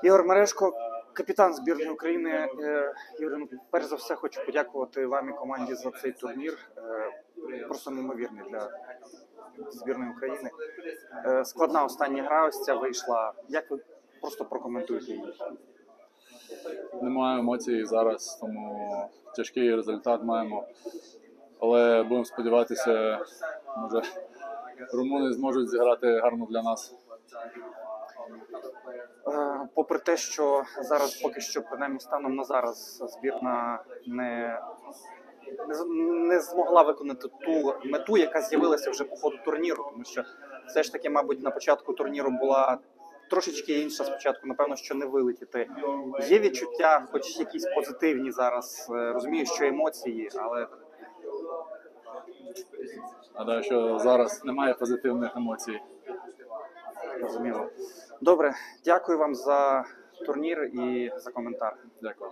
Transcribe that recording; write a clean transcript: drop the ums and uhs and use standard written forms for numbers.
Ігор Мережко, капітан збірної України. Ігор, перш за все хочу подякувати вам і команді за цей турнір. Просто неймовірний для збірної України. Складна остання гра ось ця вийшла. Як ви просто прокоментуєте її? Немає емоцій зараз, тому тяжкий результат маємо. Але будемо сподіватися, може румуни зможуть зіграти гарно для нас. Попри те, що зараз поки що, принаймні станом на зараз, збірна не змогла виконати ту мету, яка з'явилася вже по ходу турніру, тому що все ж таки, мабуть, на початку турніру була трошечки інша спочатку, напевно, що не вилетіти. Є відчуття, хоч якісь позитивні зараз, розумію, що емоції, але... Гадаю, що зараз немає позитивних емоцій. Розуміло. Добре, дякую вам за турнір і за коментар. Дякую.